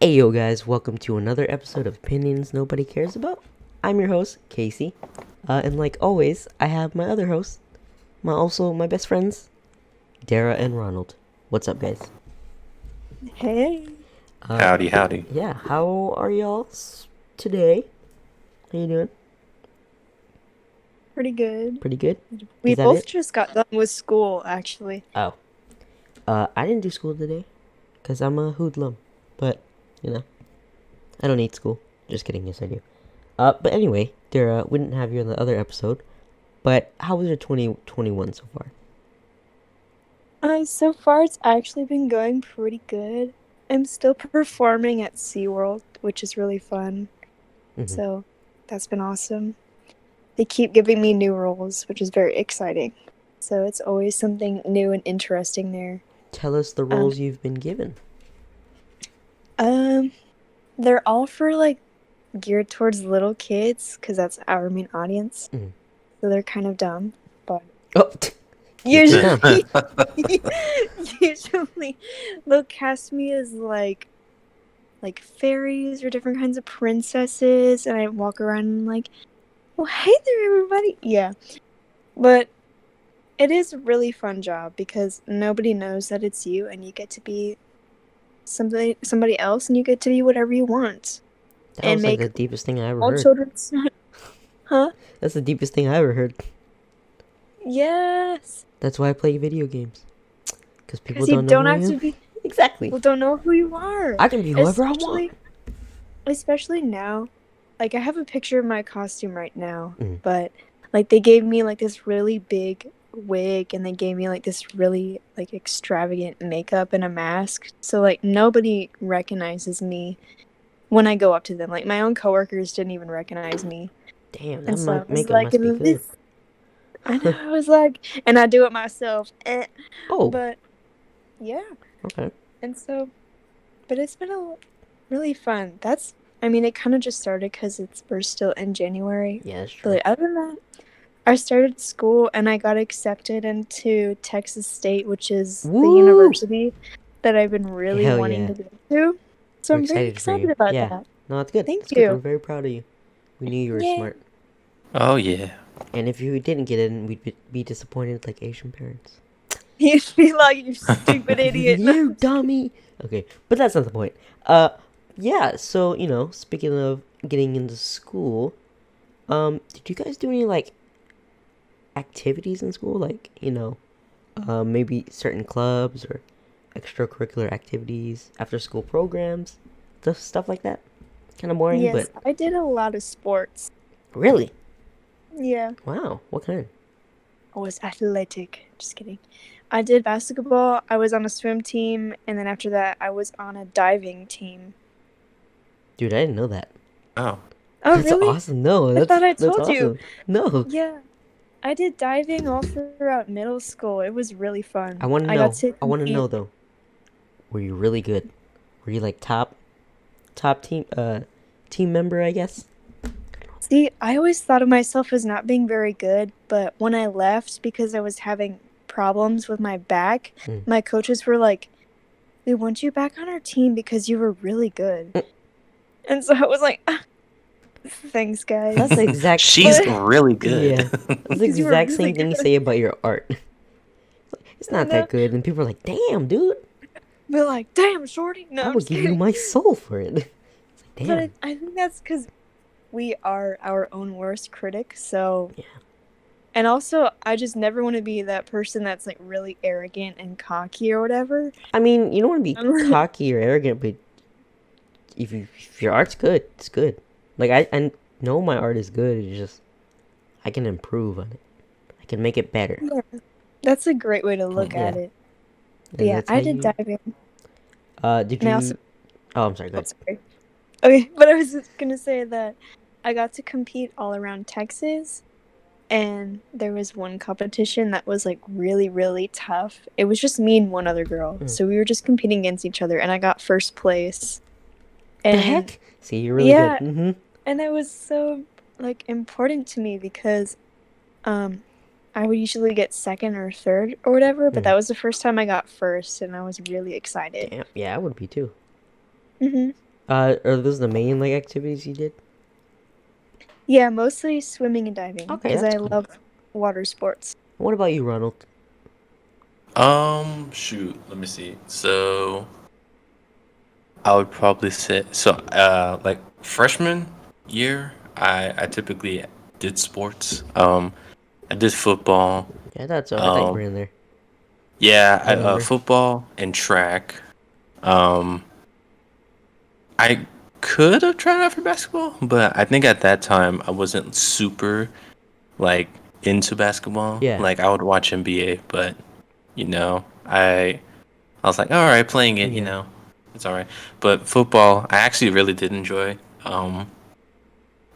Hey yo guys, welcome to another episode of Opinions Nobody Cares About. I'm your host, Casey. And like always, I have my other hosts, my best friends, Dara and Ronald. What's up, guys? Hey, Howdy. Yeah, how are y'all today? How you doing? pretty good. Pretty good? We Is that both it? just got done with school, actually. Oh. I didn't do school today, because I'm a hoodlum. But, I don't need school. Just kidding, yes I do. But anyway, Dara, we didn't have you in the other episode. But how was your 2021 so far? So far it's actually been going pretty good. I'm still performing at SeaWorld, which is really fun. Mm-hmm. So that's been awesome. They keep giving me new roles, which is very exciting. So it's always something new and interesting there. Tell us the roles you've been given. They're all for geared towards little kids, because that's our main audience. Mm. So they're kind of dumb, but Oh, usually usually they'll cast me as like fairies or different kinds of princesses, and I walk around and well, hey there everybody. Yeah, but it is a really fun job because nobody knows that it's you, and you get to be somebody else, and you get to be whatever you want that and was like make the deepest thing I ever all heard. children huh. That's the deepest thing I ever heard. Yes, That's why I play video games. Because people because you don't know don't who I have to am. be Exactly. people don't know who you are. I can be whoever I want. Especially now. I have a picture of my costume right now, Mm. but they gave me this really big wig, and they gave me this really extravagant makeup and a mask, so nobody recognizes me when I go up to them. My own coworkers didn't even recognize me. Damn, And so I that was makeup must be good. I know, I was and I do it myself. Oh, But yeah. okay. And so, but it's been really fun. It kind of just started because we're still in January. Yeah, that's true. But other than that, I started school and I got accepted into Texas State, which is the university that I've been really wanting to go to. So I'm very excited about that. No, it's good. Thank It's you. good. We're very proud of you. We knew you were smart. Oh yeah. And if you didn't get in, we'd be disappointed like Asian parents. You'd be like, you stupid idiot. You dummy. Okay, but that's not the point. Yeah, so, speaking of getting into school, did you guys do any, activities in school? Maybe certain clubs or extracurricular activities, after school programs, stuff like that? Kind of boring, Yes, but... I did a lot of sports. Really? Yeah. Wow, what kind? I was athletic. Just kidding. I did basketball, I was on a swim team, and then after that, I was on a diving team. Dude, I didn't know that. Oh. Oh, That's really? awesome. No, I thought I told awesome. you. No. Yeah. I did diving all throughout middle school. It was really fun. I want to know. I want to know, though. Were you really good? Were you, top team member, I guess? See, I always thought of myself as not being very good, but when I left because I was having problems with my back, my coaches were like, we want you back on our team because you were really good. And so I was like, thanks, guys. That's the exact... She's really good. Yeah. That's the exact same thing you say about your art. It's not that good, and people are like, damn, dude. They're like, damn, shorty. No, I would give you my soul for it. It's like, damn. But I think that's because we are our own worst critic, so... Yeah. And also, I just never want to be that person that's really arrogant and cocky or whatever. I mean, you don't want to be cocky or arrogant, but if your art's good, it's good. I know my art is good. It's just I can improve on it. I can make it better. Yeah, that's a great way to look at it. But yeah, I did diving. Did you? Oh, I'm sorry. Go ahead. Sorry. Okay, but I was just gonna say that I got to compete all around Texas. And there was one competition that was really, really tough. It was just me and one other girl. So we were just competing against each other, and I got first place. And the heck? See, you're really good. Mm-hmm. And it was so important to me because I would usually get second or third or whatever, but that was the first time I got first, and I was really excited. Damn. Yeah, I would be too. Mhm. Are those the main like activities you did? Yeah, mostly swimming and diving Okay, because that's I cool. love water sports. What about you, Ronald? Shoot, let me see. So I would probably say so. Like freshman year, I typically did sports. I did football. Yeah, that's so. I thought you were Um, in there. yeah, I remember. football and track. Um, I could have tried out for basketball, but I think at that time I wasn't super like into basketball. Yeah. Like I would watch NBA, but you know, I was like, all right, playing it, Yeah. it's all right. But football, I actually really did enjoy.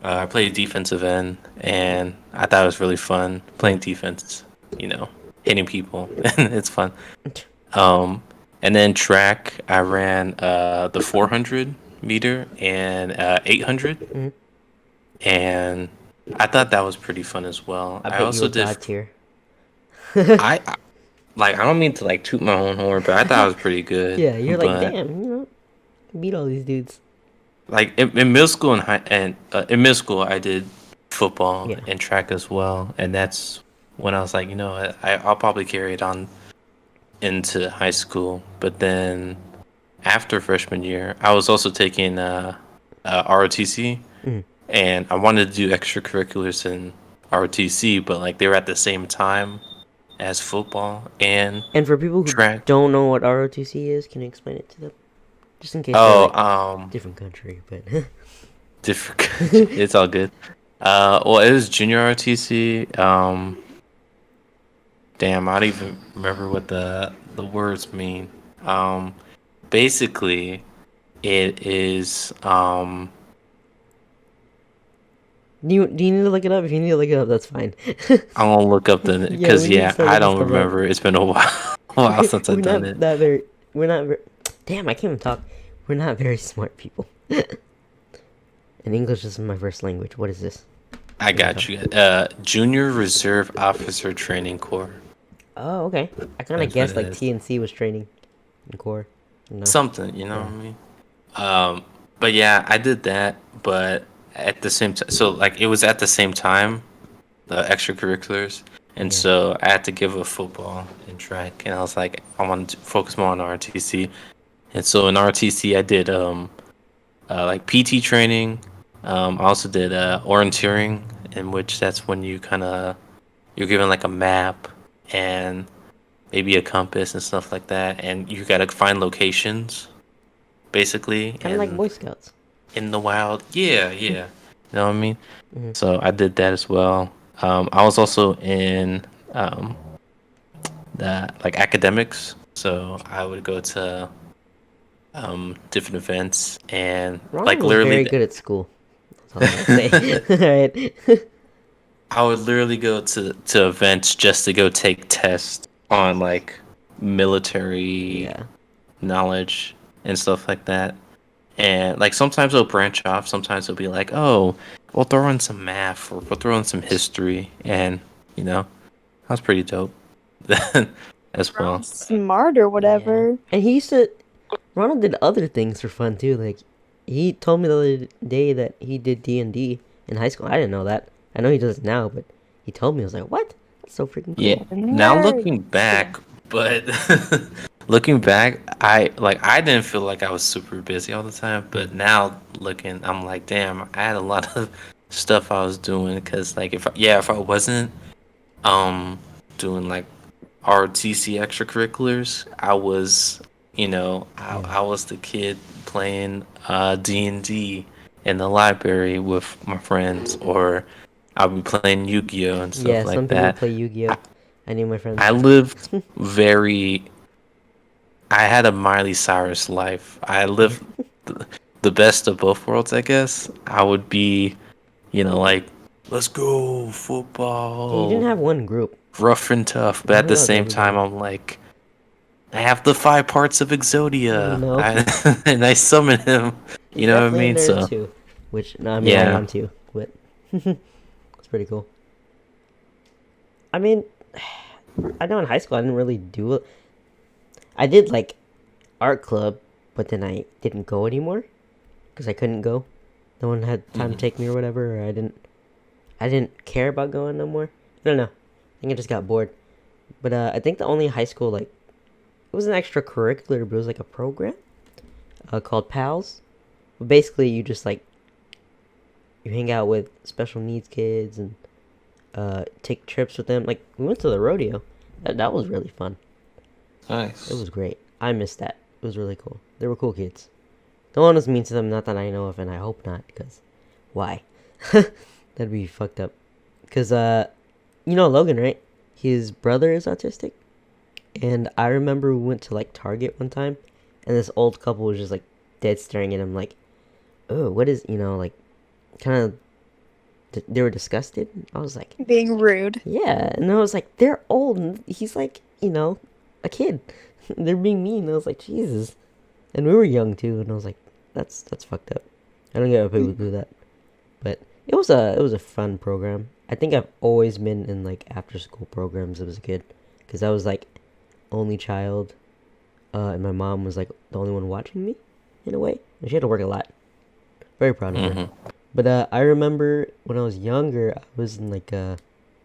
I played defensive end, and I thought it was really fun Yeah. playing defense. Hitting people, it's fun. Um, and then track, I ran the 400 meter and 800, Mhm. and I thought that was pretty fun as well. I I bet you also were did. god tier. I like. I don't mean to like toot my own horn, but I thought I was pretty good. Yeah, you're like, But damn, beat all these dudes. like in middle school and in middle school, I did football Yeah. and track as well, and that's when I was like, I'll probably carry it on into high school. But then after freshman year, I was also taking ROTC, Mm. and I wanted to do extracurriculars in ROTC, but like they were at the same time as football and And for people who track. don't know what ROTC is, can you explain it to them? Just in case they're Oh, like different country, but different. It's all good. Well, it was junior ROTC. Damn, I don't even remember what the words mean. Basically, it is do you need to look it up? If you need to look it up, that's fine. I'm gonna look up the Yeah, because we need to start I looking don't stuff up. remember. It's been a while, while since We're I've done not it. that very. We're not. Damn, I can't even talk. We're not very smart people. And English is my first language. What is this? I got you. Junior Reserve Officer Training Corps. Oh, okay. I kind of That's what guessed it like is. TNC was training in core. No. Something, you know Yeah. what I mean? But yeah, I did that, but at the same time, so like it was at the same time, the extracurriculars, and Yeah. so I had to give up football and track, and I was like, I wanted to focus more on RTC, and so in RTC I did like PT training. I also did orienteering, in which that's when you're given like a map and maybe a compass and stuff like that, and you gotta find locations basically Kind of like Boy Scouts. in the wild. Yeah, yeah. You know what I mean? Mhm. So I did that as well. I was also in the like academics. So I would go to different events and Ronald like was literally very good at school. That's all I'm gonna say. Alright. I would literally go to events just to go take tests on like military Yeah. knowledge and stuff like that. And like sometimes they'll branch off. Sometimes they'll be like, "Oh, we'll throw in some math or we'll throw in some history," and that's pretty dope as well. Smart or Yeah. whatever. And he used to. Ronald did other things for fun too. Like, he told me the other day that he did D&D in high school. I didn't know that. I know he does it now, but he told me. I was like, what? That's so freaking Yeah. cool. Now Nerd. looking back, but looking back, I didn't feel like I was super busy all the time. But now looking, I'm like, damn, I had a lot of stuff I was doing because like if I wasn't doing like RTC extracurriculars, I was Yeah. I was the kid playing D&D in the library with my friends, or I'll be playing Yu-Gi-Oh and Yeah, stuff some like people that. play Yu-Gi-Oh. I knew my friends. I lived very. I had a Miley Cyrus life. I lived the best of both worlds, I guess. I would be, like, let's go Yeah, you didn't football, have one group. rough and tough. But You at hung the out with same time, everybody. I'm like, I have the 5 parts of Exodia, No. and I summon him. You're You know what I definitely a mean? nerd So too. Which, no, I mean, I yeah, am too. But it's pretty cool. I mean, I know in high school I didn't really do it. I did like art club, but then I didn't go anymore. because I couldn't go. No one had time to take me or whatever, or I didn't care about going no more. I don't know. I think I just got bored. But I think the only high school, like, it was an extracurricular, but it was like a program called PALS. But basically, you just like you hang out with special needs kids and take trips with them. Like, we went to the rodeo. That was really fun. Nice. It was great. I missed that. It was really cool. They were cool kids. No one was mean to them, not that I know of, and I hope not, because why? That'd be fucked up. Because, you know Logan, right? His brother is autistic. And I remember we went to, like, Target one time, and this old couple was just, like, dead staring at him, like, oh, what is, you know, like, kind of, they were disgusted. I was like, Being rude. yeah. And I was like, they're old, and he's, like, you know, a kid. They're being mean. I was like, Jesus. And we were young, too, and I was like, that's fucked up. I don't get why people do that. But it was a fun program. I think I've always been in, like, after-school programs as a kid, because I was, like, only child, and my mom was like the only one watching me in a way, and she had to work a lot. Very proud of her. But I remember when I was younger, I was in like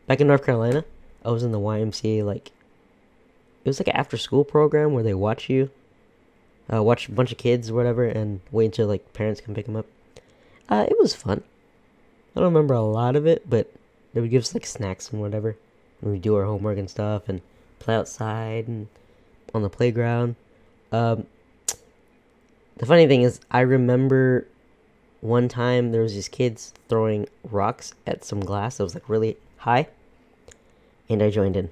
back in North Carolina, I was in the YMCA. Like, it was like an after school program where they watch you, watch a bunch of kids or whatever, and wait until like parents can pick them up. It was fun. I don't remember a lot of it, but they would give us like snacks and whatever, and we do our homework and stuff, and play outside and on the playground. The funny thing is, I remember one time there was these kids throwing rocks at some glass that was like really high, and I joined in.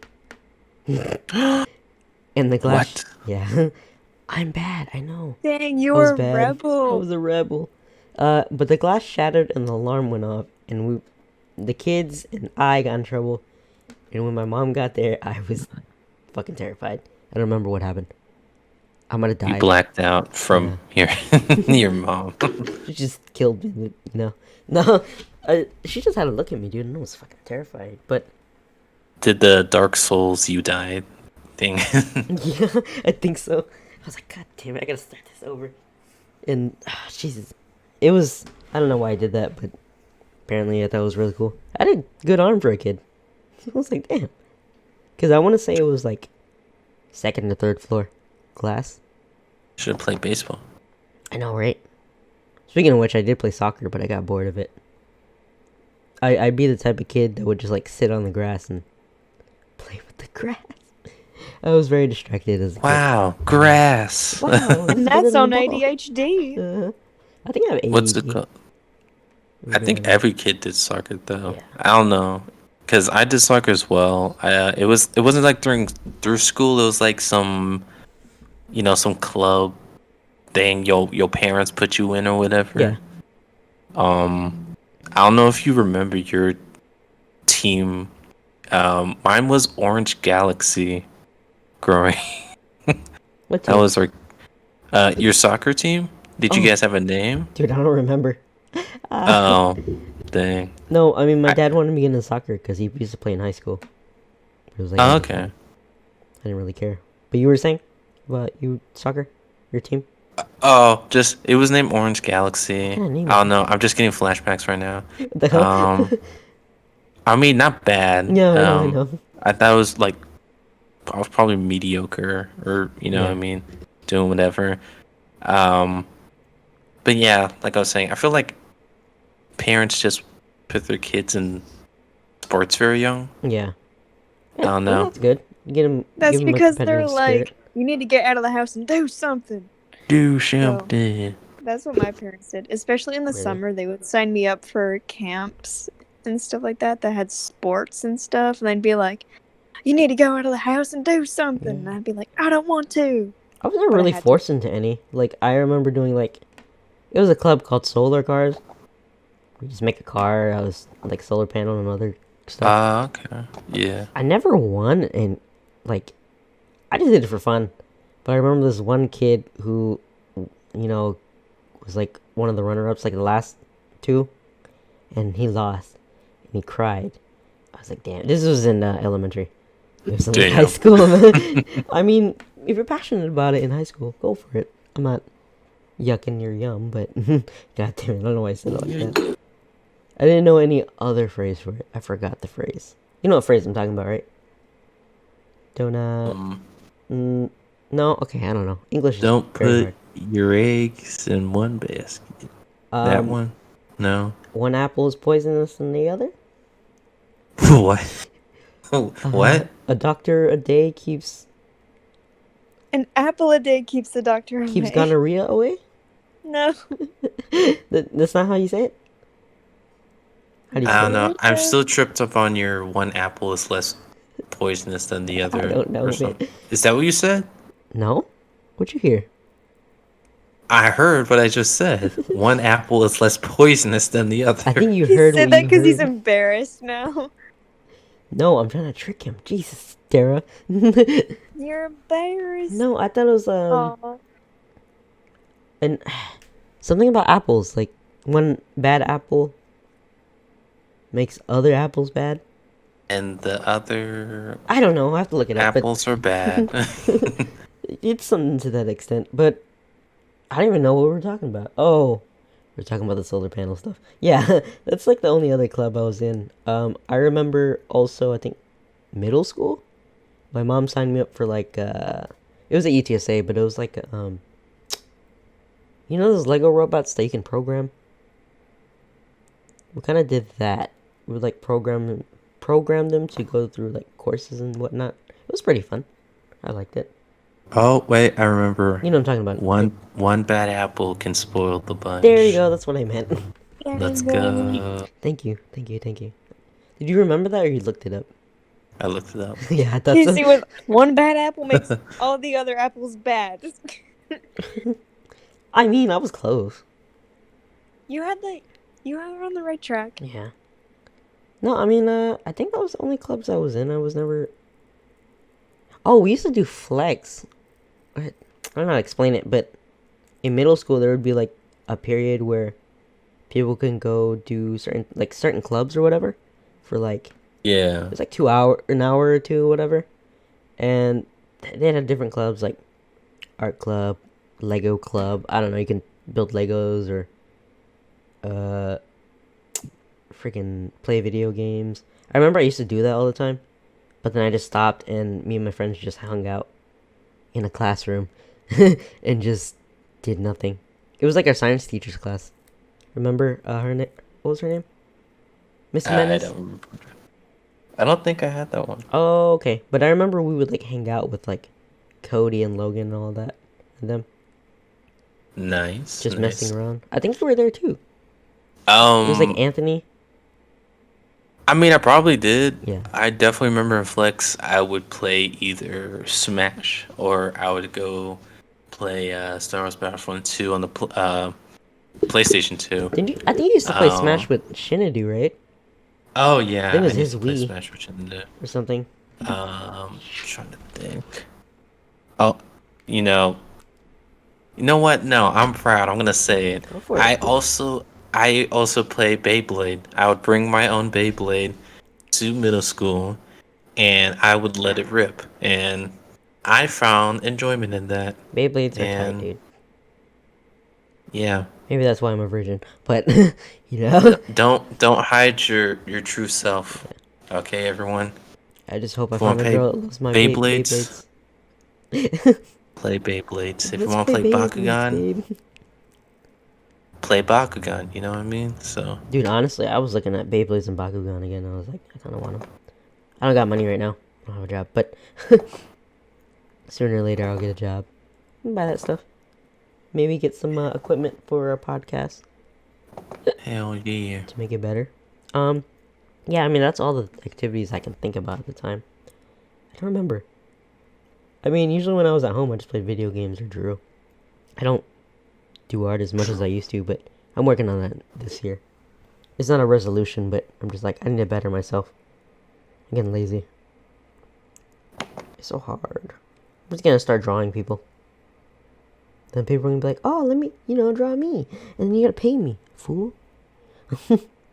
And the glass, What? yeah, I'm bad. I know. Dang, you I was were a bad. I rebel. was a rebel. But the glass shattered and the alarm went off, and the kids and I got in trouble. And when my mom got there, I was fucking terrified. I don't remember what happened. I might have You died. blacked out from your mom. She just killed me, you know. No, she just had to look at me, dude, and I was fucking terrified. But Did the Dark Souls you died thing? yeah, I think so. I was like, God damn it, I gotta start this over. And Jesus, it was. I don't know why I did that, but apparently I thought it was really cool. I had a good arm for a kid. I was like, damn. Because I want to say it was like second or third floor glass. Should have played baseball. I know, right? Speaking of which, I did play soccer, but I got bored of it. I'd be the type of kid that would just like sit on the grass and play with the grass. I was very distracted as a Wow, grass. kid. Wow, And that's on ADHD. I think I have ADD. What's it called? I think every kid did soccer though. Yeah. I don't know, cause I did soccer as well. It wasn't like through school. It was like some, some club thing. Your parents put you in or whatever. Yeah. I don't know if you remember your team. Mine was Orange Galaxy. Growing. What That team? was like your soccer team. Did you Oh. guys have a name? Dude, I don't remember. Oh, dang. No, I mean, my dad wanted me to get into soccer because he used to play in high school. It was like, Oh, okay. I didn't really care. But you were saying about soccer? Your team? Oh, just it was named Orange Galaxy. kinda name I is don't know. I'm just getting flashbacks right now. What the hell? I mean, not bad. Yeah, I know. I thought it was like I was probably mediocre, or what I Yeah. mean, doing whatever. But yeah, like I was saying, I feel like parents just put their kids in sports very young. Yeah. I don't well, know. that's good. You get them. That's because they're spirit. like, you need to get out of the house and do something. Do something. That's what my parents did. Especially in the Really? summer, they would sign me up for camps and stuff like that had sports and stuff. And they'd be like, you need to go out of the house and do something. Yeah. And I'd be like, I don't want to. I was never But I really had to. forced into any. Like, I remember doing like, it was a club called Solar Cars. We just make a car. I was like solar panel and other stuff. Okay. Yeah. I never won, and like, I just did it for fun. But I remember this one kid who, was like one of the runner-ups, like the last two, and he lost, and he cried. I was like, damn. This was in elementary. It was in like, high Damn. school. I mean, if you're passionate about it in high school, go for it. I'm not. yuck and you're yum, but god damn it, I don't know why I said it like that. I didn't know any other phrase for it. I forgot the phrase. You know what phrase I'm talking about, right? Don't no, okay, I don't know. English is Don't very put hard. your eggs in one basket. That Um, one? No. one apple is poisonous than the other. What? Uh, What? a doctor a day An apple a day keeps the doctor keeps away. gonorrhea away. No. That's not how you say it. How do you I say don't it? know. I'm Gonorrhea. still tripped up on your one apple is less poisonous than the I other don't or know, man. something. Is that what you said? No, what'd you hear? I heard what I just said. One apple is less poisonous than the I other. think you He heard said what that you because he's heard. embarrassed now. No, I'm trying to trick him. Jesus, Dara. You're embarrassed. No, I thought it was Aw. and something about apples. Like one bad apple makes other apples bad. And the other I don't know. I have to look it up. apples are bad. But it's something to that extent. But I don't even know what we're talking about. Oh, we're talking about the solar panel stuff. Yeah, that's like the only other club I was in. I remember also. I think middle school. My mom signed me up for like it was a UTSA, but it was like you know those Lego robots that you can program. We kind of did that. We would like program them to go through like courses and whatnot. It was pretty fun. I liked it. Oh, wait, I remember. You know what I'm talking about. One bad apple can spoil the bunch. There you go. That's what I meant. Let's go. Thank you. Did you remember that or you looked it up? I looked it up. Yeah, I thought You so. see what one bad apple makes all the other apples bad. I mean, I was close. You were on the right track. Yeah. No, I mean, I think that was the only clubs I was in. I was never. Oh, we used to do flex. I don't know how to explain it, but in middle school there would be like a period where people can go do certain clubs or whatever for like Yeah. it's like an hour or two, whatever, and they had different clubs like art club, Lego club. I don't know. You can build Legos or freaking play video games. I remember I used to do that all the time, but then I just stopped, and me and my friends just hung out in a classroom and just did nothing. It was like our science teacher's class. Remember her name? What was her name? Miss I Menace? don't remember. I don't think I had that one. Oh, okay. But I remember we would like hang out with like Cody and Logan and all that, and them Nice. just nice. messing around. I think you were there too. It was like Anthony. I mean, I probably did. Yeah. I definitely remember in Flex, I would play either Smash or I would go play Star Wars Battlefront 2 on the PlayStation 2. Did you? I think you used to play Smash with Shinadu, right? Oh yeah, I think it was used his to play Wii. Smash with Nintendo. Or something. Trying to think. Oh, you know what? No, I'm proud. I'm gonna say it. Go for it. I also play Beyblade. I would bring my own Beyblade to middle school, and I would let it rip. And I found enjoyment in that. Beyblades are tight, And dude. yeah, Maybe that's why I'm a virgin. But you know, don't hide your true self. Okay, everyone. I just hope I If you want find a to girl that loves my Beyblades, Beyblades. play Beyblades. If you Let's want to play Beyblades, Bakugan, babe. play Bakugan. You know what I mean? So Dude, honestly, I was looking at Beyblades and Bakugan again. I was like, I kind of want them. I don't got money right now. I don't have a job, but sooner or later I'll get a job. Buy that stuff. Maybe get some equipment for our podcast hell yeah. to make it better. Yeah, I mean that's all the activities I can think about at the time. I don't remember. I mean, usually when I was at home, I just played video games or drew. I don't do art as much as I used to, but I'm working on that this year. It's not a resolution, but I'm just like, I need to better myself. I'm getting lazy. It's so hard. I'm just gonna start drawing people. Then people are gonna be like, oh, let me, draw me. And then you gotta pay me, fool.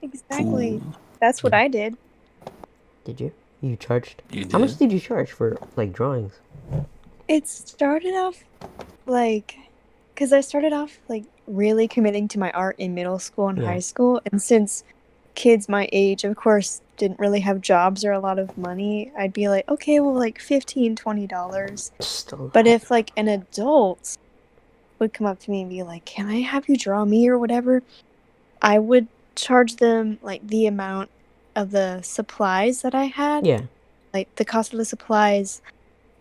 Exactly. That's what I did. Did you? You charged? You did. How much did you charge for, like, drawings? It started off like because I started off like really committing to my art in middle school and Yeah. high school, and since kids my age, of course, didn't really have jobs or a lot of money, I'd be like, okay, well, like $15, $20. Still But if like an adult would come up to me and be like, can I have you draw me or whatever, I would charge them like the amount of the supplies that I had, yeah. like the cost of the supplies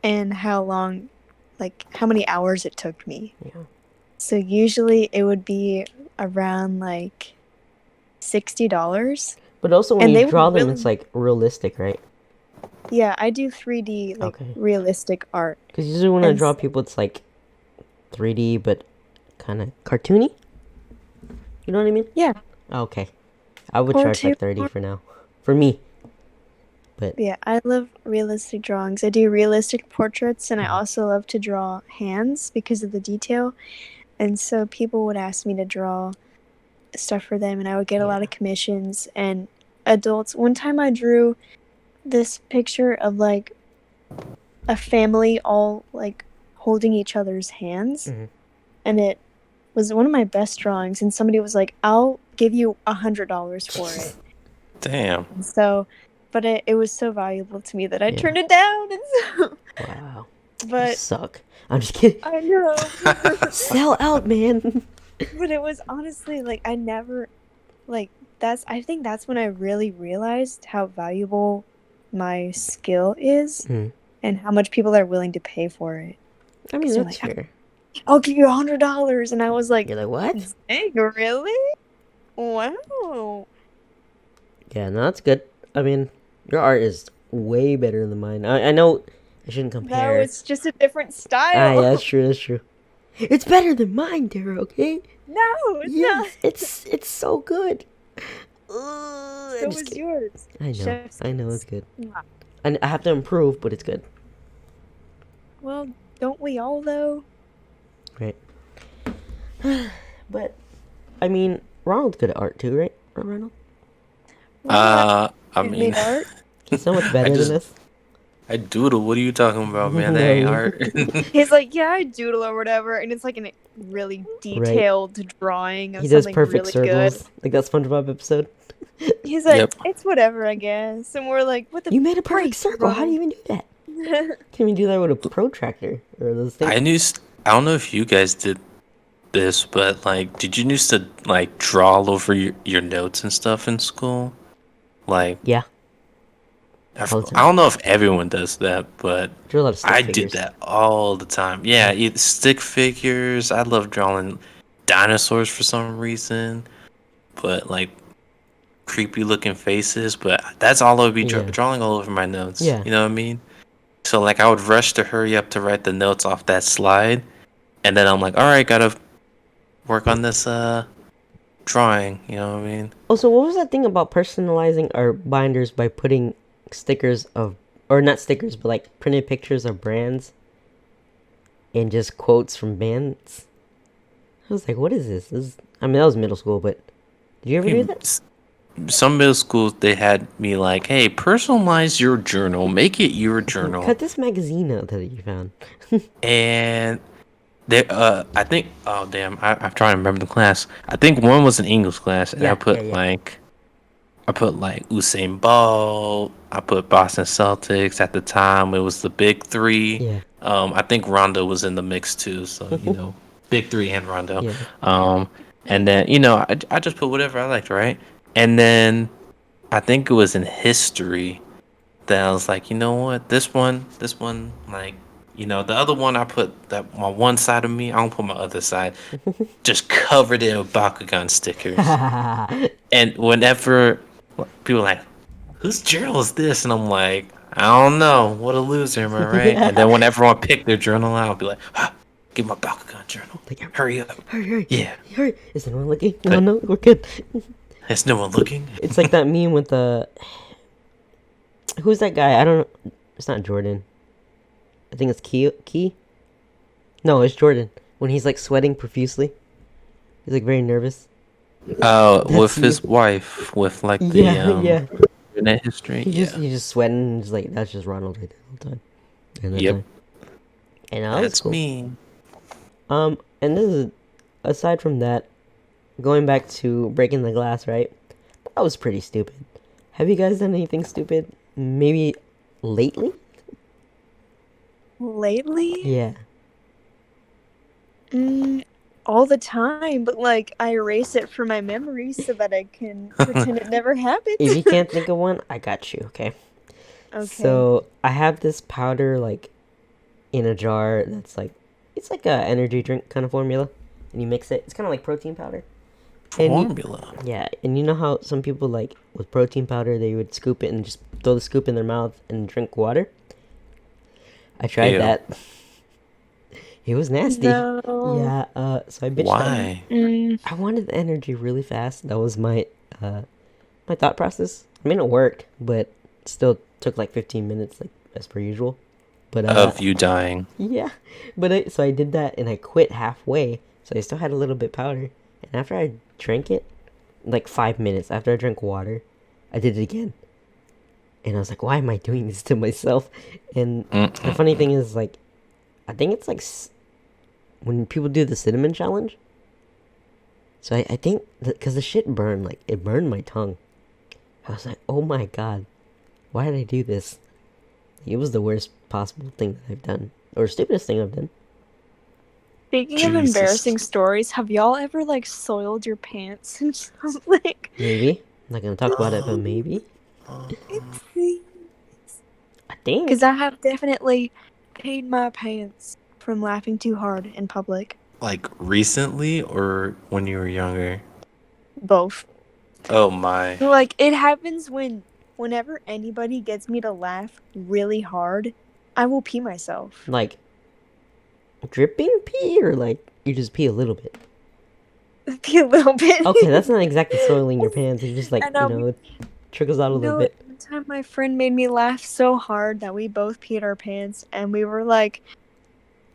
and how long, like how many hours it took me. Yeah. So usually it would be around like $60. But also when And you they draw would them, really, it's like realistic, right? yeah, I do 3D like Okay. realistic art. Because usually when I And draw so- people, it's like 3D, but kind of cartoony. You know what I mean? Yeah. Okay. I would charge like 30 Cartoon. for now. For me. But Yeah, I love realistic drawings. I do realistic portraits, and I Mhm. also love to draw hands because of the detail. And so people would ask me to draw stuff for them, and I would get a lot Yeah. of commissions. And adults, one time I drew this picture of like a family all like holding each other's hands, Mhm. and it was one of my best drawings. And somebody was like, "I'll give you $100 for it." Damn. And so, but it was so valuable to me that I Yeah. turned it down. And so, Wow. You but suck. I'm just kidding. I know. Sell out, man. But it was honestly like I never like I think that's when I really realized how valuable my skill is Mm. and how much people are willing to pay for it. I mean, 'Cause they're that's like, fair. I'll give you $100, and I was like, You're like, what? dang, really? Wow. Yeah, no, that's good. I mean, your art is way better than mine. I know I shouldn't No, compare. it's just a different Ah, style. yeah, that's true, that's true. It's better than mine, Dara, okay? No, it's Yes, it's so good. Ugh, not. I'm So just is kidding. yours. I know, Chef's I know, kiss. it's good. Mwah. And I have to improve, but it's good. Well, don't we all though? Right. But, I mean, Ronald's good at art too, right? Ronald? I I've mean, made art. He's so much better just- than us. I doodle. What are you talking about, man? That No, ain't you- art. He's like, yeah, I doodle or whatever, and it's like a really detailed drawing of He does something perfect really circles. Like that SpongeBob episode. good. He's like, Yep. it's whatever, I guess. And we're like, what the You made a perfect break, circle. How do you even do that? Can we do that with a protractor or those things? I knew. I don't know if you guys did this, but like, did you used to like draw all over your notes and stuff in school? Like, Yeah, I all the time. don't know if everyone does that, but Drew a lot of stick I figures. did that all the time. Yeah, stick figures. I love drawing dinosaurs for some reason, but like creepy looking faces. But that's all I would be Yeah. drawing all over my notes. Yeah. You know what I mean? So like I would rush to hurry up to write the notes off that slide, and then I'm like, all right, gotta work on this drawing. You know what I mean? Also, what was that thing about personalizing our binders by putting stickers of, or not stickers, but like printed pictures of brands and just quotes from bands? I was like, what is this? I mean, that was middle school, but did you ever do that? Some middle schools they had me like, hey, personalize your journal, make it your journal. Cut this magazine out that you found. And they, I think, oh damn, I'm trying to remember the class. I think one was an English class, and Yeah, I put like Usain Bolt. I put Boston Celtics at the time. It was the big three. Yeah. I think Rondo was in the mix too. So big three and Rondo. Yeah. And then I just put whatever I liked, right? And then I think it was in history that I was like, you know what, this one, like, the other one I put that my one side of me, I don't put my other side, just covered it with Bakugan stickers. And whenever people are like, whose journal is this? And I'm like, I don't know. What a loser, am I right? And then when everyone picked their journal out, I'll be like, give my Bakugan journal. Like, Hurry up. hurry. Yeah. Hurry. Is anyone looking? No, we're good. Is no one looking? It's like that meme with the... Who's that guy? I don't know. It's not Jordan. I think it's Key? No, it's Jordan. When he's like sweating profusely. He's like very nervous. With his you. wife, with like the Yeah. internet history. He's just sweating. And just like, that's just Ronald right there all the time. And Yep. time. And that was That's cool. me. And And this is aside from that, going back to breaking the glass, right? That was pretty stupid. Have you guys done anything stupid? Maybe lately? Lately? Yeah. All the time, but like I erase it from my memory so that I can pretend it never happened. If you can't think of one, I got you, okay? Okay. So I have this powder like in a jar that's like it's like a energy drink kind of formula, and you mix it. It's kind of like protein powder. Formula. Yeah, and you know how some people like with protein powder they would scoop it and just throw the scoop in their mouth and drink water. I tried Ew. that. It was nasty. No. Yeah. So I bitched out. Why? I wanted the energy really fast. That was my my thought process. I mean, it worked, but still took like 15 minutes, like as per usual. But Of you dying. yeah, but so I did that and I quit halfway, so I still had a little bit powder. And after I drank it, like 5 minutes after I drank water, I did it again. And I was like, why am I doing this to myself? And the funny thing is, like, I think it's like when people do the cinnamon challenge. So I think because the shit burned, like it burned my tongue. I was like, oh my god, why did I do this? It was the worst possible thing that I've done, or stupidest thing I've done. Speaking of Jesus. embarrassing stories, have y'all ever like soiled your pants and something? Maybe. I'm not gonna talk about it, but maybe. I think. Because I have definitely peed my pants from laughing too hard in public. Like recently or when you were younger? Both. Oh my. Like it happens whenever anybody gets me to laugh really hard, I will pee myself. Like dripping pee, or like you just pee a little bit. Pee a little bit. Okay, that's not exactly soiling your pants. It's just like it trickles out a little bit. One time my friend made me laugh so hard that we both peed our pants, and we were like,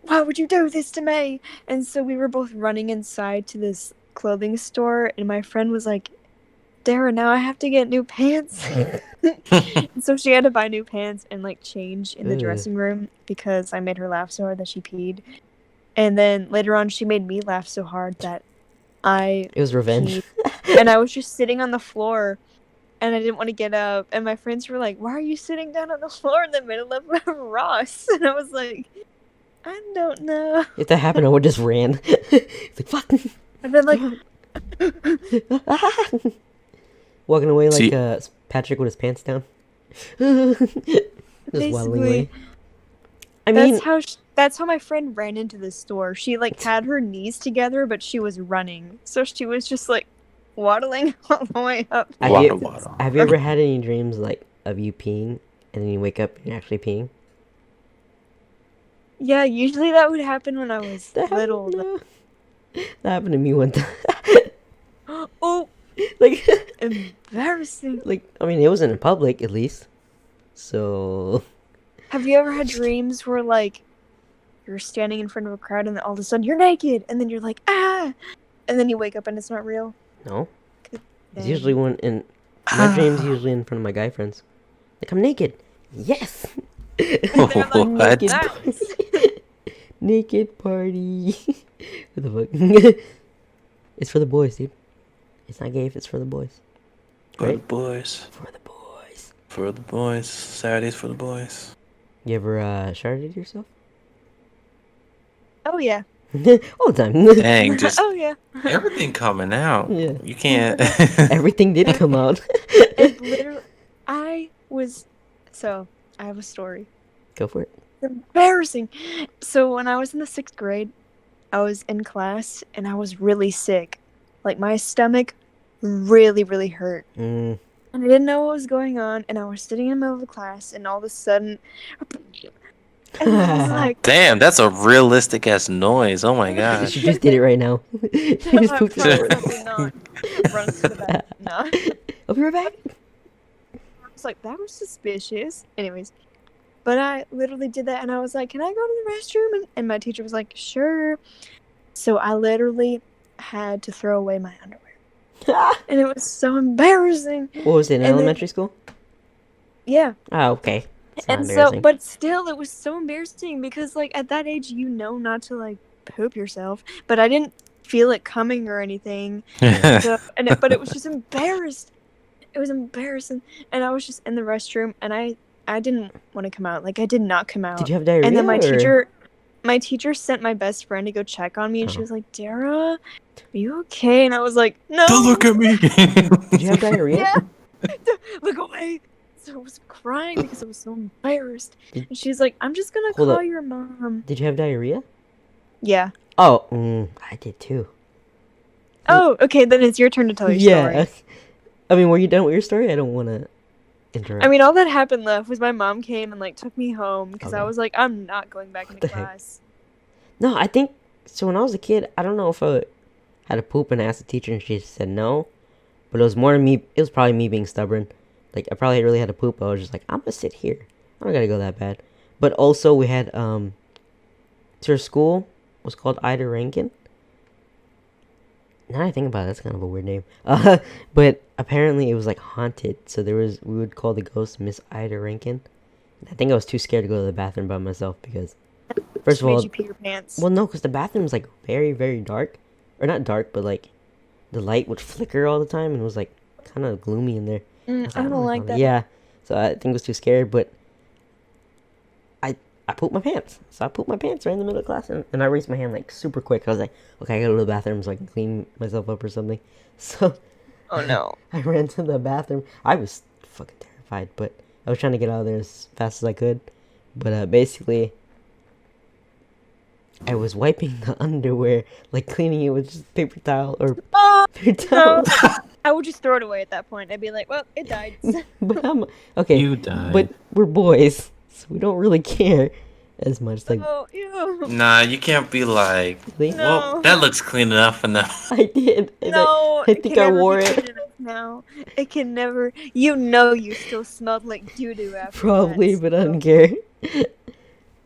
"Why would you do this to me?" And so we were both running inside to this clothing store, and my friend was like, Dara, now I have to get new pants. And so she had to buy new pants and like change in the dressing room because I made her laugh so hard that she peed. And then later on she made me laugh so hard that it was revenge. And I was just sitting on the floor and I didn't want to get up, and my friends were like, why are you sitting down on the floor in the middle of Ross? And I was like, I don't know. If that happened, I would just ran. It's like fuck. And then like walking away like Patrick with his pants down. Just waddling away. I mean, that's how my friend ran into the store. She like had her knees together, but she was running, so she was just like waddling all the way up. Have you ever had any dreams like of you peeing and then you wake up and you're actually peeing? Yeah, usually that would happen when I was little. That happened to me one time. Oh, like embarrassing. Like, I mean, it wasn't in public, at least. So, have you ever had dreams where like you're standing in front of a crowd and then all of a sudden you're naked, and then you're like, ah, and then you wake up and it's not real? No. It's usually my dreams usually in front of my guy friends. Like, I'm naked. Yes. What? Naked party. What the fuck? It's for the boys, dude. It's not gay if it's for the boys. For the boys. For the boys. For the boys. Saturdays for the boys. You ever sharded yourself? Oh yeah. All the time. Dang, just oh yeah. everything coming out. Yeah. You can't. Everything did come out. It literally, I have a story. Go for it. Embarrassing. So when I was in the 6th grade, I was in class and I was really sick. Like my stomach really, really hurt. And I didn't know what was going on, and I was sitting in the middle of the class, and all of a sudden, and I was like, damn, that's a realistic ass noise. Oh my gosh. She just did it right now. She just pooped it. probably not. Runs to the back. No. I'll be right back. I was like, that was suspicious. Anyways, but I literally did that, and I was like, can I go to the restroom? And my teacher was like, sure. So I literally had to throw away my underwear. And it was so embarrassing. What was it, in elementary school? Yeah. Oh, okay. And so, but still, it was so embarrassing because, like, at that age, you know not to, like, poop yourself, but I didn't feel it coming or anything. So, but it was just embarrassed. It was embarrassing, and I was just in the restroom, and I didn't want to come out. Like I did not come out. Did you have diarrhea? And then or... my teacher sent my best friend to go check on me, and she Oh. was like, "Dara, are you okay?" And I was like, "No." Don't look at me. Did you have diarrhea? Yeah. Look away. So I was crying because I was so embarrassed. Did- And she's like, "I'm just gonna Hold call up. your mom." Did you have diarrhea? Yeah. Oh, I did too. Oh, okay. Then it's your turn to tell your Yeah. story. I mean, were you done with your story? I don't want to interrupt. I mean, all that happened left was my mom came and like took me home because I Okay. was like, I'm not going back into the heck? class. No, I think so. When I was a kid, I don't know if I had to poop and I asked the teacher and she said no, but it was more me. It was probably me being stubborn. Like I probably really had to poop. I was just like, I'm gonna sit here. I don't gotta go that bad. But also we had so our school was called Ida Rankin. Now I think about it, that's kind of a weird name. But apparently it was like haunted. So we would call the ghost Miss Ida Rankin. I think I was too scared to go to the bathroom by myself because, first She of all, made you pee your pants. well, no, because the bathroom's like very, very dark, or not dark, but like the light would flicker all the time, and it was like kind of gloomy in there. was I don't wanna like go that. there. Yeah, so I think I was too scared, but I pooped my pants. So I pooped my pants right in the middle of class, and I raised my hand like super quick. I was like, okay, I gotta go to the bathroom so I can clean myself up or something. So Oh no. I ran to the bathroom. I was fucking terrified, but I was trying to get out of there as fast as I could. But basically, I was wiping the underwear, like cleaning it with just paper towel or Oh, paper no. towel. I would just throw it away at that point. I'd be like, well, it died. But I'm okay. You died. But we're boys, so we don't really care as much. Like, Oh, ew. Nah, you can't be like, really? well, No. that looks clean enough enough. I did. And No, I it think can I never wore be it. clean enough now. It can never. You know, you still smelled like doo doo after Probably, that, but I so- didn't care.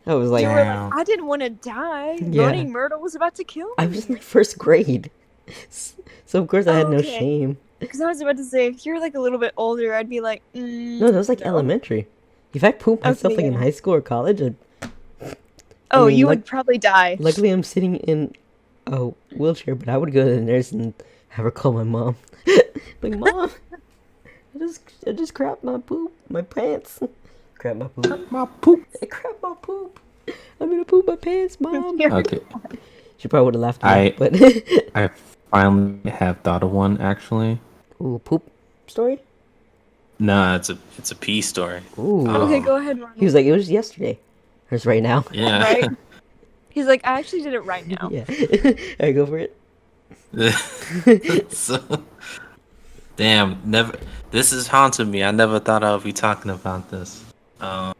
I was like, You were Damn. like, I didn't want to die. Yeah. Burning myrtle was about to kill me. I was in like first grade, so of course I had no Okay. shame. Because I was about to say, if you're like a little bit older, I'd be like, No, that was like no. elementary. If I pooped myself Okay, like in yeah. high school or college, Oh, mean, you like- would probably die. luckily I'm sitting in a wheelchair, but I would go to the nurse and have her call my mom. Like, Mom, I just crapped my poop, my pants. Crap my poop. My poop. I crapped my poop. I'm gonna poop my pants, Mom. Okay, She probably would have laughed at me, but I finally have thought of one actually. ooh, poop story. Nah, it's a pee story. Ooh, Oh. Okay, go ahead, Ronald. he was like, it was yesterday. It's right now. Yeah. Right? He's like, I actually did it right now. Yeah. Alright, go for it. So, damn, never. This is haunting me. I never thought I would be talking about this. Well,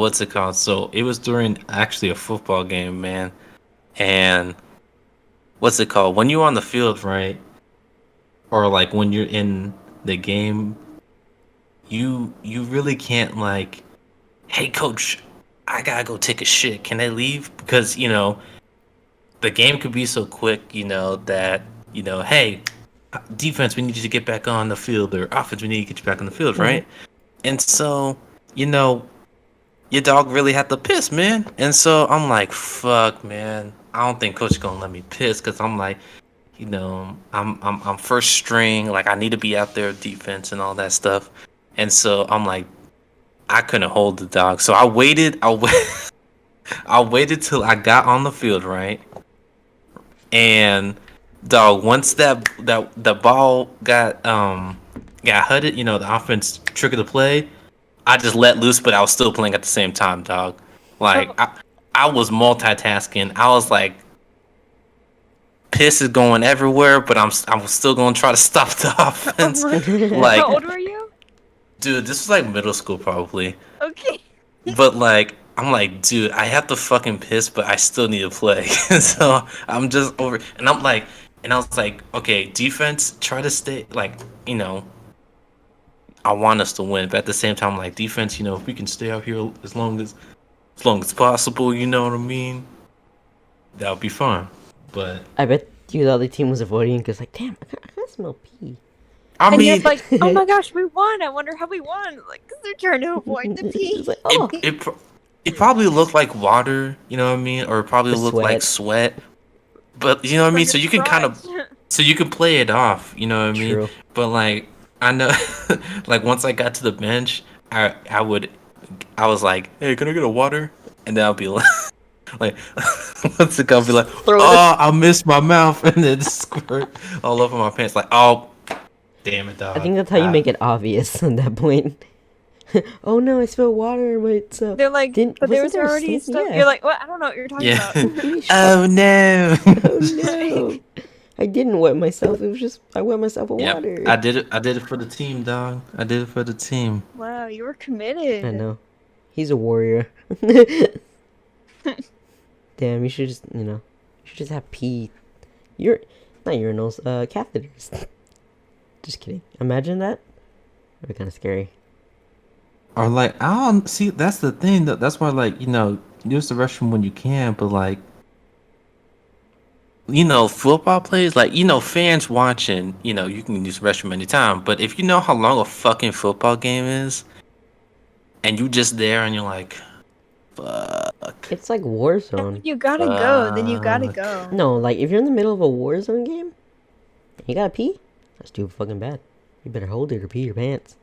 what's it called? So it was during actually a football game, man. And what's it called? When you're on the field, right? Or like when you're in the game, you really can't like, hey coach, I gotta go take a shit. Can I leave? Because the game could be so quick, that hey, defense, we need you to get back on the field, or offense, we need to get you back on the field, right? And so, your dog really had to piss, man. And so I'm like, fuck, man. I don't think coach is gonna let me piss because I'm like, I'm first string. Like I need to be out there defense and all that stuff. And so I'm like, I couldn't hold the dog. So I waited. I waited till I got on the field, right? And dog, once that the ball got hooded, the offense triggered the play. I just let loose, but I was still playing at the same time, dog. Like I was multitasking. I was like, piss is going everywhere, but I was still gonna try to stop the offense. Like, How old were you? dude, this was like middle school probably. Okay. But like, I'm like, dude, I have to fucking piss, but I still need to play. So I'm just over, and I was like, okay, defense, try to stay, like, I want us to win, but at the same time, like, defense, if we can stay out here as long as possible, you know what I mean? That would be fun. But I bet you the other team was avoiding because, like, damn, I can smell pee. I And you're mean, like, oh my gosh, we won. I wonder how we won. Like, because they're trying to avoid the pee. It's like, oh, it probably looked like water, you know what I mean, or it probably Or looked like sweat. sweat. But you know what I From mean. your So you can kind of, crotch. so you can play it off, you know what I mean. True. But like I know, like once I got to the bench, I was like, hey, can I get a water? And then I'll be like, once it I'll be like, Throw it. oh, I missed my mouth, and then squirt all over my pants. Like, oh, damn it, I dog. think that's how you make it obvious at that point. Oh no, I spilled water in my stuff. They're like, Didn't but there wasn't was there a already sink? stuff. Yeah. You're like, what? I don't know what you're talking Yeah. about. I'm pretty sure. Oh no. Oh no. I didn't wet myself. It was just I wet myself with Yep, water. I did it. I did it for the team, dog. I did it for the team. Wow, you were I committed. know. He's a warrior. Damn, you should just you should just have pee. You're not urinals, catheters. Just kidding. Imagine that. That'd be kind of scary. Or like, I don't see. That's the thing. That's why, like, use the restroom when you can. But like, football players, like, fans watching. You can use the restroom anytime. But if you know how long a fucking football game is, and you just there, and you're like, fuck, It's like And when Warzone. you gotta go, then you gotta fuck. go. No, like if you're in the middle of a Warzone game, and you gotta pee. That's too fucking bad. You better hold it or pee your pants.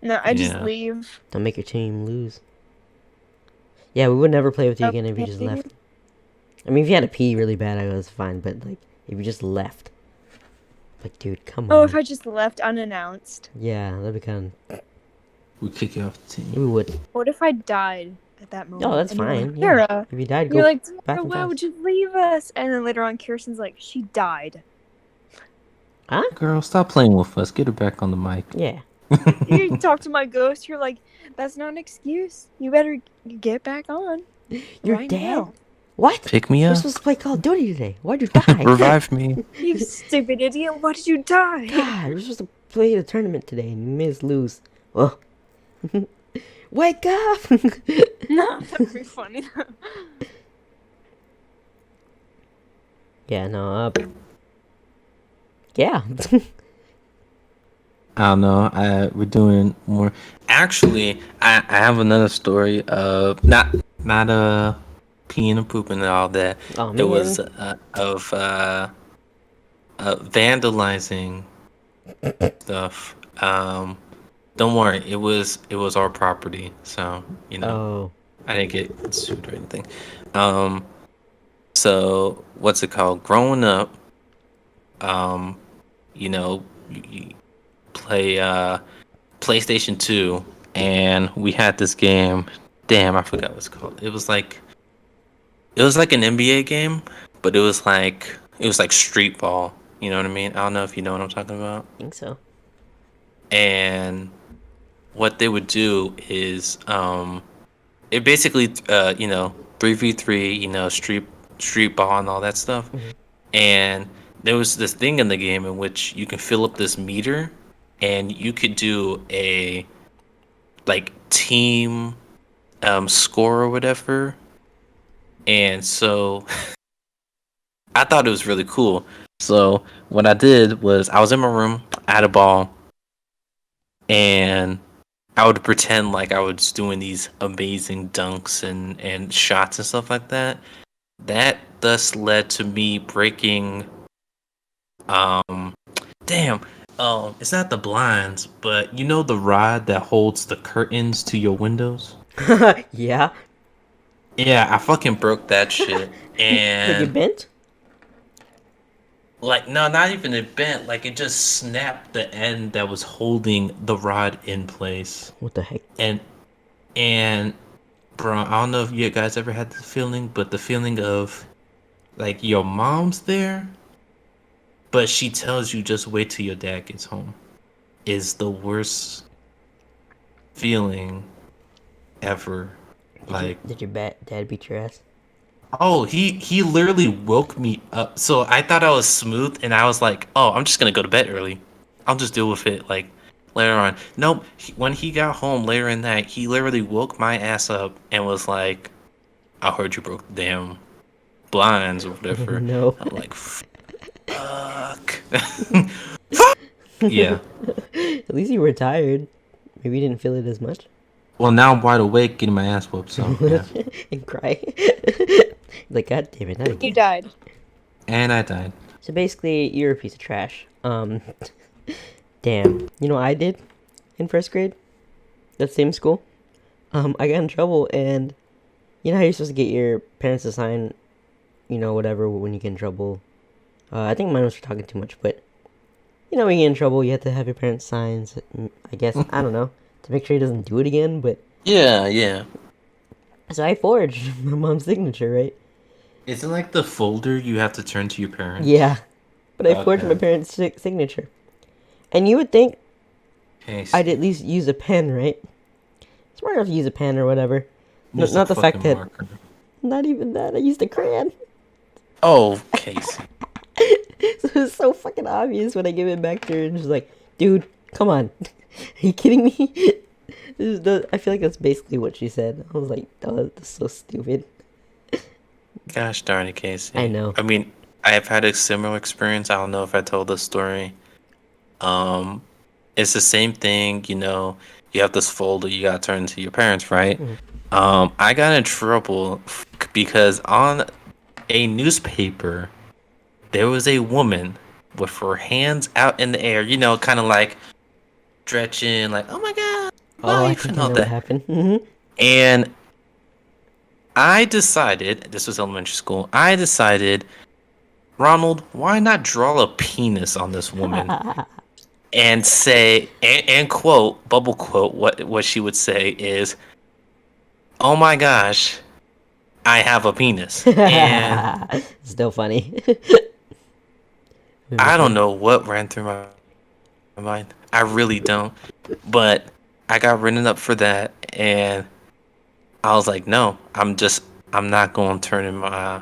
No, I just Yeah. leave. Don't make your team lose. Yeah, we would never play with you again if you just Okay. left. I mean, if you had to pee really bad, I was fine. But like, if you just left, like, dude, come Oh, on. if I just left unannounced. Yeah, that'd be kind of. We kick you off the team. We would. What if I died at that moment? Oh, that's and you were like, fine. Yeah. Kara. If you died, And go you're like, back Dara, and why fast. would you leave us? And then later on, Kirsten's like, she died. Huh? Girl, stop playing with us. Get her back on the mic. Yeah. You talk to my ghost. You're like, that's not an excuse. You better get back on. You're right dead? now. What? Pick me We're up. supposed to play Call of Duty today. Why'd you die? Revive me. You stupid idiot. Why did you die? God, we're supposed to play the tournament today and you made us lose. Oh. Wake up! No, that'd be funny. Yeah, no, yeah. I don't know. We're doing more. Actually, I have another story of not peeing and pooping and all that. Oh, It man. was of vandalizing stuff. Don't worry. It was our property, so Oh. I didn't get sued or anything. So what's it called? Growing up, you play PlayStation 2, and we had this game. Damn, I forgot what it's called. It was like an NBA game, but it was like street ball. You know what I mean? I don't know if you know what I'm talking about. I think so. And what they would do is it basically 3v3, street ball and all that stuff. Mhm. And there was this thing in the game in which you can fill up this meter, and you could do a like team score or whatever. And so I thought it was really cool. So what I did was I was in my room, I had a ball, and I would pretend like I was doing these amazing dunks and shots and stuff like that. That thus led to me breaking um damn it's not the blinds, but you know the rod that holds the curtains to your windows? Yeah. Yeah, I fucking broke that shit. Did you And bent? like, no, not even it bent, like it just snapped the end that was holding the rod in place. What the heck? And bro, I don't know if you guys ever had this feeling, but the feeling of like your mom's there, but she tells you just wait till your dad gets home is the worst feeling ever. Like, Did your dad beat your ass? oh, he literally woke me up. So I thought I was smooth, and I was like, oh, I'm just gonna go to bed early. I'll just deal with it like later on. Nope. When he got home later in that, he literally woke my ass up and was like, I heard you broke the damn blinds or whatever. No. I'm like, fuck. Yeah. At least you were tired. Maybe you didn't feel it as much. Well, now I'm wide awake, getting my ass whooped. So yeah, and cry. Like, God damn it, not You again. died. and I died. So basically, you're a piece of trash. Damn. You know what I did in first grade? That same school? I got in trouble, and you know how you're supposed to get your parents to sign, you know, whatever when you get in trouble. I think mine was for talking too much, but you know, when you get in trouble, you have to have your parents sign. I guess I don't know to make sure he doesn't do it again. But Yeah, yeah. so I forged my mom's signature, right? Isn't like the folder you have to turn to your parents? Yeah, but I forged my Okay. parents' signature, and you would think Hey, I'd at least use a pen, right? Smart enough to use a pen or whatever. use Not the the fact fucking that, marker. not even that. I used a crayon. Oh, Casey. So it's so fucking obvious when I give it back to her, and she's like, "Dude, come on, are you kidding me?" I feel like that's basically what she said. I was like, "Oh, that's so stupid." Gosh darn it, Casey. I know. I mean, I have had a similar experience. I don't know if I told this story. Um, it's the same thing, you know, you have this folder you gotta turn to your parents, right? Mhm. I got in trouble because on a newspaper there was a woman with her hands out in the air, you know, kind of like stretching, like, oh my god, Oh, I life think and I all know what that. happened. Hmm. And I decided, this was elementary school, I decided, Ronald, why not draw a penis on this woman and say, and quote, bubble quote, what she would say is, oh my gosh, I have a penis. And Still funny. I don't Mimicry. know what ran through my mind. I really don't. But I got written up for that, and I was like, no, I'm not going to turn in my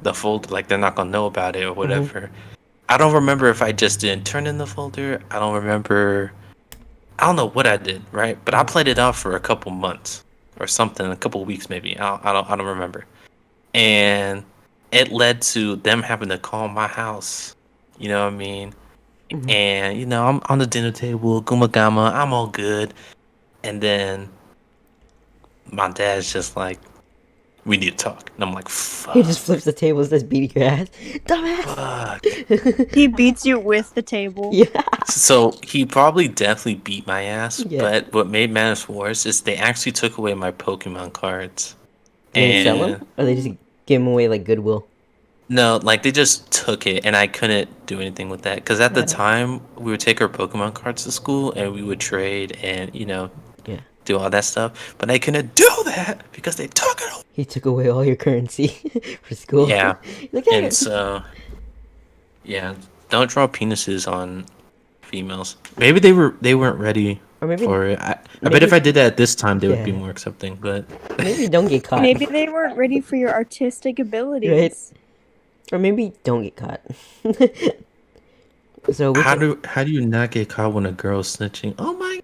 the folder. Like, they're not going to know about it or Hmm. whatever. I don't remember if I just didn't turn in the folder. I don't remember. I don't know what I did, right? But I Hmm. played it off for a couple months or something, a couple weeks maybe. I don't remember. And it led to them having to call my house. You know what I mean? Hmm. And you know, I'm on the dinner table, guma gama, I'm all good. And then my dad's just like, "We need to talk," and I'm like, He just "Fuck, flips the table and starts beating your ass. fuck." Dumbass! He beats you with the table. Yeah. So he probably definitely beat my ass. Yeah. But what made matters worse is they actually took away my Pokemon cards. Did they sell And them? Or they just give them away like Goodwill? no, like they just took it, and I couldn't do anything with that because at the Yeah. time we would take our Pokemon cards to school and we would trade and you know Yeah. do all that stuff. But I couldn't do that because they took it away. He took away all your currency for school. Yeah, He's like, "Yeah, and so yeah, don't draw penises on females. Maybe they weren't ready or maybe, for it. I bet if I did that at this time, they would be yeah, more accepting. But maybe don't get caught, Maybe they weren't ready for your artistic right? abilities. Or maybe don't get caught. So which how do you not get caught when a girl's snitching? Oh my,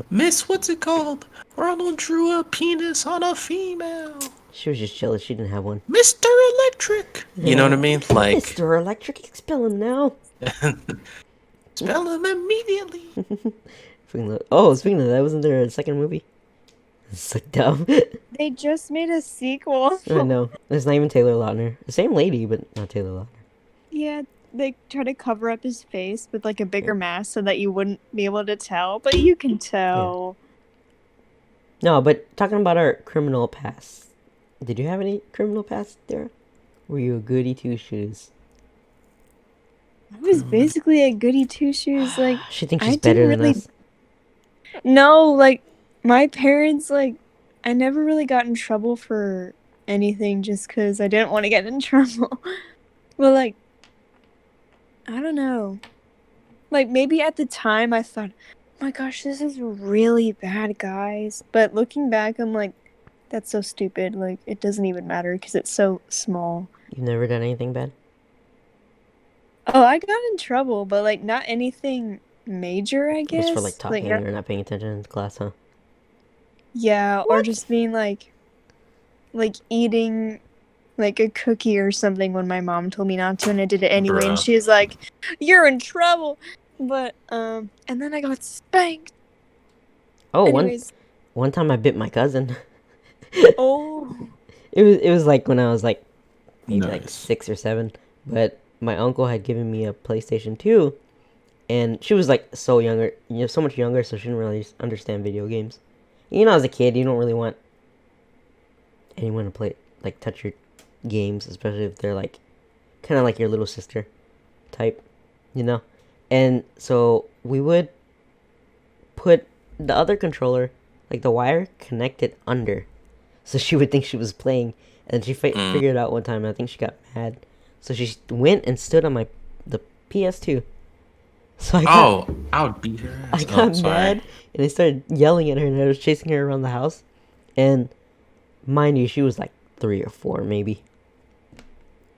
Miss, what's it called? Ronald drew a penis on a female. she was just jealous she didn't have one. Mr. Electric. You know what I mean? Like, Mr. Electric, expel him now. spell him immediately. Speaking of that, wasn't there a second movie? It's so dumb. They just made a sequel. I know. It's not even Taylor Lautner. The same lady, but not Taylor Lautner. Yeah, they try to cover up his face with like a bigger mask so that you wouldn't be able to tell, but you can tell. No, but talking about our criminal past. Did you have any criminal past, Dara? Were you a goody two shoes? I was basically a goody two shoes. Like, She thinks I she's better didn't than really. us. No, like my parents, like I never really got in trouble for anything just because I didn't want to get in trouble. But like, I don't know. Like maybe at the time I thought, oh my gosh, this is really bad, guys. But looking back, I'm like, that's so stupid. Like it doesn't even matter because it's so small. You've never done anything bad? Oh, I got in trouble, but like not anything major, I guess. Just for like talking Like, or not paying attention in class, huh? yeah, or just being like eating like a cookie or something when my mom told me not to and I did it anyway and Bruh. she was like, "You're in trouble." But and then I got spanked. Oh, Anyways, one time I bit my cousin. Oh. It was like when I was like maybe like Nice. 6 or 7, but my uncle had given me a PlayStation 2, and she was like so younger, so much younger, so she didn't really understand video games. As a kid, you don't really want anyone to play like touch your games, especially if they're like kind of like your little sister type, you know. And so we would put the other controller, like the wire, connected under, so she would think she was playing. And she figured it out one time. And I think she got mad, so she went and stood on the PS2. So I would beat her I ass. got Sorry. mad, and I started yelling at her, and I was chasing her around the house. And mind you, she was like 3 or 4 maybe.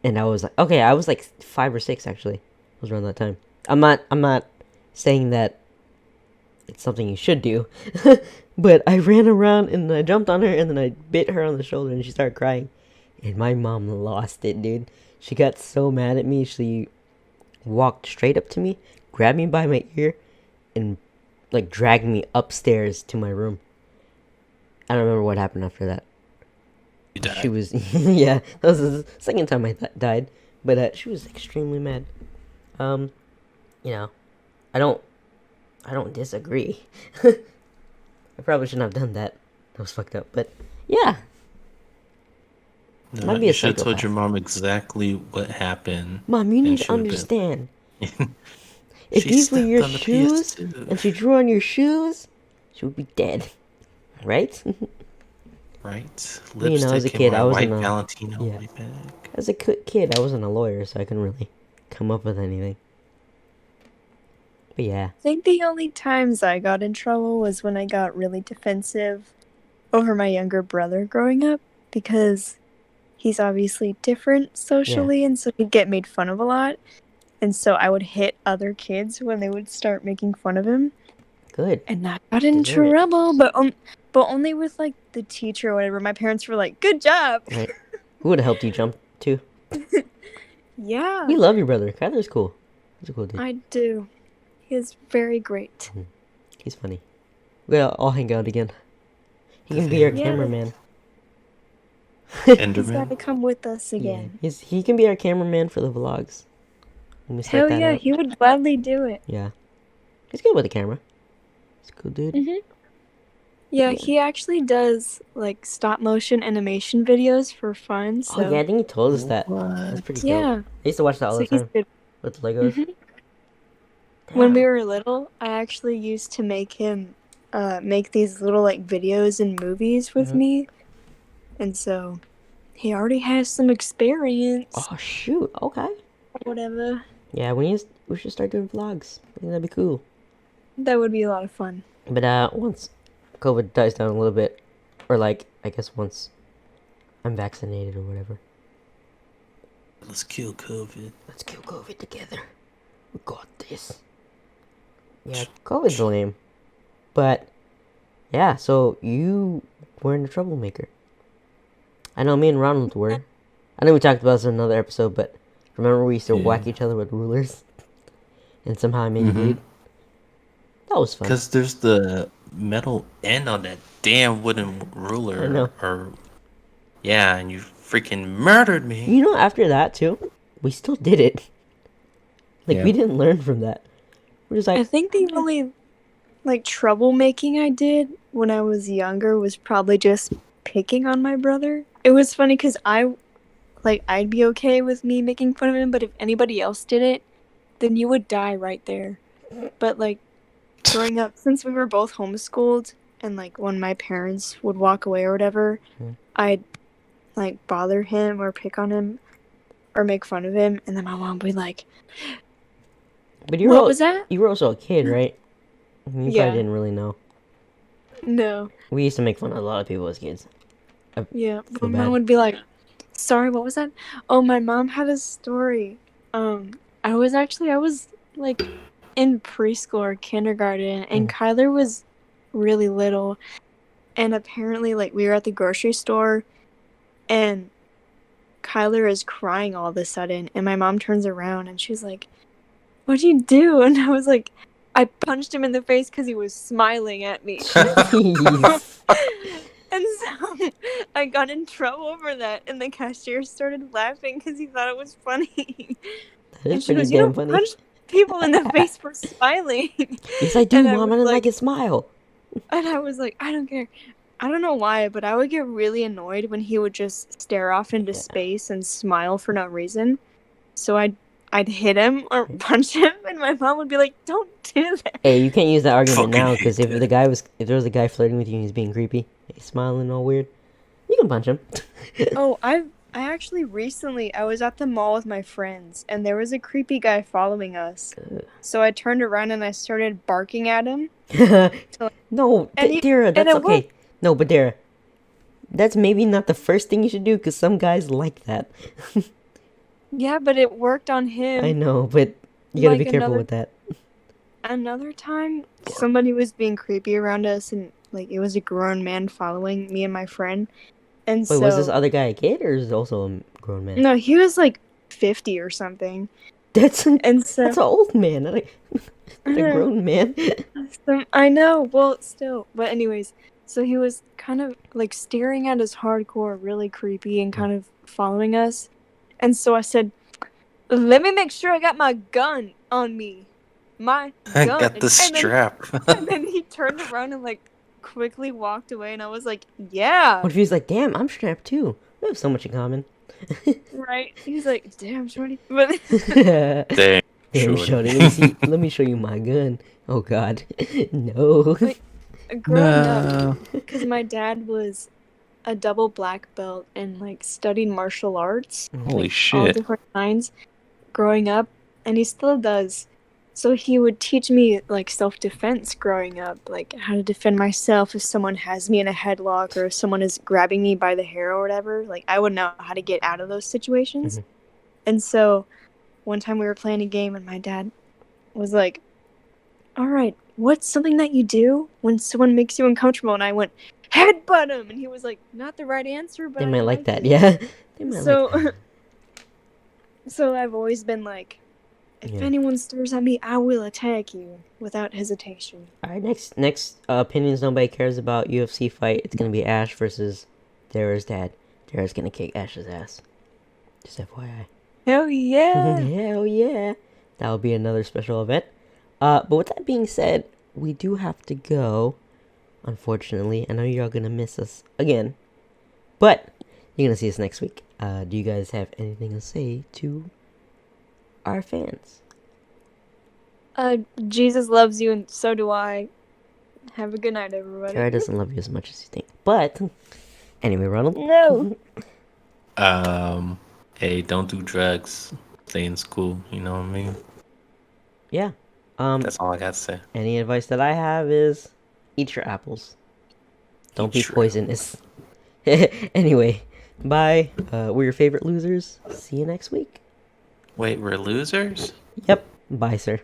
And I was like, okay, I was like 5 or 6 actually. It was around that time. I'm not saying that it's something you should do, but I ran around and I jumped on her and then I bit her on the shoulder and she started crying, and my mom lost it, dude. She got so mad at me. She walked straight up to me, grabbed me by my ear, and like dragged me upstairs to my room. I don't remember what happened after that. You died. She was yeah, that was the second time I died, but she was extremely mad. Um, I don't disagree. I probably shouldn't have done that. That was fucked up, but yeah, No, might be a you should have told psychopath. your mom exactly what happened. Mom, you and need to she would've understand. been. If She these were your stepped on the shoes PS2. and she drew on your shoes, she would be dead, right? Right? As a Lipstick in kid, my I wasn't white a Valentino yeah. way back. As a kid, I wasn't a lawyer, so I couldn't really come up with anything. But yeah, I think the only times I got in trouble was when I got really defensive over my younger brother growing up, because he's obviously different socially, and so he'd get made fun of a lot. And so I would hit other kids when they would start making fun of him. good. And I got in Deserve it. trouble, but only with like the teacher or whatever. My parents were like, "Good job." Right? Who would have helped you jump too? Yeah, We love your brother. Kyler's cool. He's a cool dude. I do. He is very great. He's funny. We'll all hang out again. He can be our Yeah. cameraman. He's Enderman. got to come with us Yeah, again. he can be our cameraman for the vlogs. When we start Hell that yeah, up. he would gladly do it. Yeah, he's good with the camera. He's a cool dude. Yeah, Yeah. he actually does like stop motion animation videos for fun. So Oh yeah, I think he told us that. That's What? pretty dope. yeah, I used to watch that all so the he's time good. with Legos. Mhm. When Damn. we were little, I actually used to make him make these little like videos and movies with Mhm. me, and so he already has some experience. Oh shoot. Okay. Whatever. Yeah, we should start doing vlogs. I think that'd be cool. That would be a lot of fun. But once COVID dies down a little bit, or like I guess once I'm vaccinated or whatever, Let's kill COVID. let's kill COVID together. We got this. Yeah, COVID's lame. But yeah, so you weren't a troublemaker. I know me and Ronald were. I know we talked about this in another episode, but remember we used to whack each other with rulers, and somehow I made you bleed. That was fun. Because there's the metal end on that damn wooden ruler. I know. Yeah, and you freaking murdered me. After that too, we still did it. Like Yeah. we didn't learn from that. We're just I like, think the only like troublemaking I did when I was younger was probably just picking on my brother. It was funny because I'd be okay with me making fun of him, but if anybody else did it, then you would die right there. But like growing up, since we were both homeschooled, and like when my parents would walk away or whatever, I'd like bother him or pick on him or make fun of him, and then my mom would be like, but "What was that?" you were also a kid, right? You Yeah. probably didn't really know. No. We used to make fun of a lot of people as kids. Yeah, but feel my bad. mom would be like, "Sorry, what was that?" Oh, my mom had a story. I was like in preschool or kindergarten, and Kyler was really little, and apparently like we were at the grocery store, and Kyler is crying all of a sudden, and my mom turns around and she's like, "What'd you do?" And I was like, I punched him in the face because he was smiling at me. Jeez. And so I got in trouble over that, and the cashier started laughing because he thought it was funny. That is And she pretty goes, "You damn don't funny. punch people in the face for smiling." Yes, I do, And I Mom. I was didn't like like, his smile. and I was like, I don't care. I don't know why, but I would get really annoyed when he would just stare off into space and smile for no reason. So I'd hit him or punch him, and my mom would be like, "Don't do that." Hey, you can't use that argument Fucking now hate because if that. there was a guy flirting with you and he's being creepy, he's smiling all weird, you can punch him. Oh, I actually recently I was at the mall with my friends, and there was a creepy guy following us. So I turned around and I started barking at him. No, And Dara, and that's it okay. worked. No, but Dara, that's maybe not the first thing you should do because some guys like that. Yeah, but it worked on I him. know, but you gotta be Like careful with that. another time, somebody was being creepy around us, and like it was a grown man following me and my friend. And Wait, was this so other guy a kid or is it also a grown man? no, he was like 50 or something. That's And that's so an old man, not not a grown man. I know, well, still. But anyways, so he was kind of like staring at us hardcore, really creepy, and kind of following us. And so I said, "Let me make sure I got my gun on me. My I gun." got the strap. And then he turned around and like quickly walked away, and I was like, "Yeah." What if he's like, damn, I'm strapped too. We have so much in common. Right? He's like, "Damn, shorty." But Damn, Dang, shorty. shorty. Let me see. Let me show you my gun. Oh God, no. Like, growing up, No. because my dad was a double black belt and like studied martial arts, Holy like all shit. different kinds growing up, and he still does. So he would teach me like self-defense growing up, like how to defend myself if someone has me in a headlock or if someone is grabbing me by the hair or whatever. Like I would know how to get out of those situations. Mhm. And so one time we were playing a game and my dad was like, "All right, what's something that you do when someone makes you uncomfortable?" And I went, "Headbutt him." And he was like, "Not the right answer, but They I might like like that. it." Yeah, they might like So that. so I've always been like, if Yeah. anyone stares at me, I will attack you without hesitation. All right, next opinions nobody cares about UFC fight. It's gonna be Ash versus Dara's dad. Dara's gonna kick Ash's ass. Just FYI. Hell yeah! Hell yeah. That'll be another special event. But with that being said, we do have to go. Unfortunately, I know you're all gonna miss us again, but you're gonna see us next week. Do you guys have anything to say to our fans? Jesus loves you, and so do I. Have a good night, everybody. Tara doesn't love you as much as you think. But anyway, Ronald. No. Hey, don't do drugs. Stay in school. You know what I mean? Yeah. That's all I got to say. Any advice that I have is eat your apples. Don't Eat be your poisonous. Anyway, bye. We're your favorite losers. See you next week. Wait, we're losers? Yep. Bye, sir.